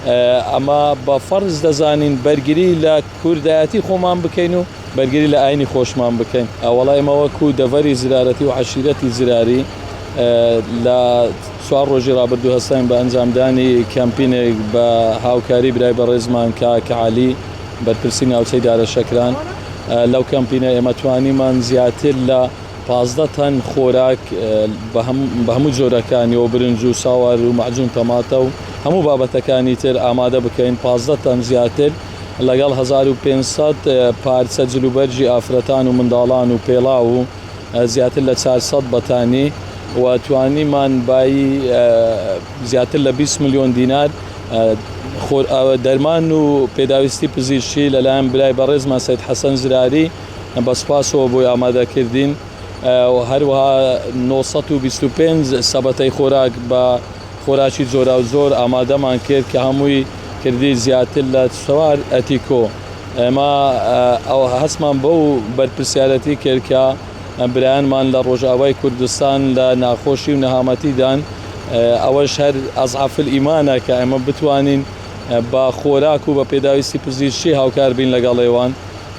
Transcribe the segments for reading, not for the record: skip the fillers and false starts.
ئەمە بە فەرز دەزانین بەرگری لە کوردایەتی خۆمان بکەین و بەرگری لە ئاینی خۆشمان بکەین. وەڵای ئێمە وەکو دەڤەری زرارەتی و عەشیرەتی زراری لە 4 ڕۆژی ڕابردوو هەستاین بە ئەنجامدانی کەمپینێک بە هاوکاری برای بەڕێزمان کاک عەلی بەرپرسی ناوچەی دارەشەکران. لەو کەمپینە ئێمە توانیمان زیاتر لە 15 تەن خۆراک بە هەموو جۆرەکانیەوە برنج و ساوار و مەعجون تەماتە و هەموو بابەتەکانی تر ئامادە بکەین. 15 تەن زیاتر لەگەڵ 1500 پارچە جلوبەرجی ئافرەتان و منداڵان و پێڵا و زیاتر لە 400 بەتانی و توانیمان بایی زیاتر لە 20 ملیۆن دینار دەرمان و پێداویستی پزیشکی لەلایەن برای بەڕێزمان سەید حەسەن زراری بەسپاسەوە بۆی ئامادەکردین و هەروەها 925 سەبەتەی خۆراک بە خۆراکی جۆرا و زۆر ئامادەمان کرد کە هەمووی کردی زیاتر لە 4 ئەتیکۆ. ئێمە ئەو هەستمان بەو بەرپرسیارەتی کرد کە برایانمان لە ڕۆژاوای کوردستان لە ناخۆشی و نەهامەتیدان ئەوەش هەر ئەزعەفل ئیمانە کە ئێمە بتوانین بە خۆراک و بە پێداویستی پزیشکی هاوکار بین لەگەڵ ئێوان.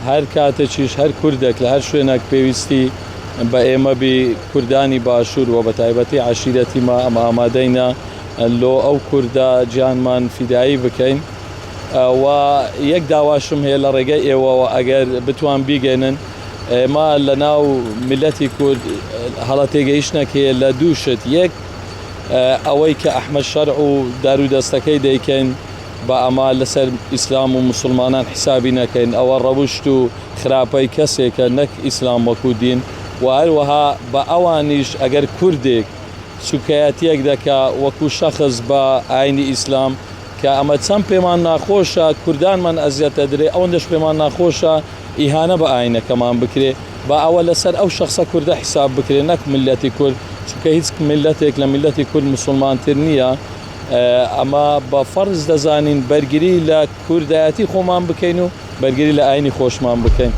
هەر کاتێکیش هەر کوردێک لە هەر شوێنێک پێویستی بە ئێمە بی کوردانی باشوور و بە تایبەتی عەشیرەتی ما ئەمە ئامادەینە لۆ ئەو کووردە گیانمان فیدایی بکەین. و یەک داواشم هەیە لە ڕێگەی ئێوەوە ئەگەر بتوان بیگەێنن ئێمە لە ناو میلەتی کورد هەڵە تێگەیشتنێک هەیە لە دوو شت. یەک ئەوەی کە ئەحمەد شەرع و دارودەستەکەی دەیکەین بە ئەما لەسەر ئیسلام و مسلمانان حسابی نەکەین، ئەوە ڕەوشت و خراپەی کەسێکە نەک ئیسلام وەکو دین. و هەروەها بە ئەوانیش ئەگەر کوردێک سوکایەتیەک دەکا وەکو شەخص بە ئاینی ئیسلام کە ئەمە چەند پێمان ناخۆشە کوردانمان ئەزیەتە درێ ئەوەندەش پێمان ناخۆشە ئیهانە بە ئاینەکەمان بکرێ بە ئەوە لەسەر ئەو شەخصە کووردە حساب بکرێ نەک ملەتی کورد، چونکە هیچ ملەتێک لە ملەتی کورد مسلمانتر نییە. ئەمە بە فەرز دەزانین بەرگری لە کوردایەتی خۆمان بکەین و بەرگری لە ئاینی خۆشمان بکەین.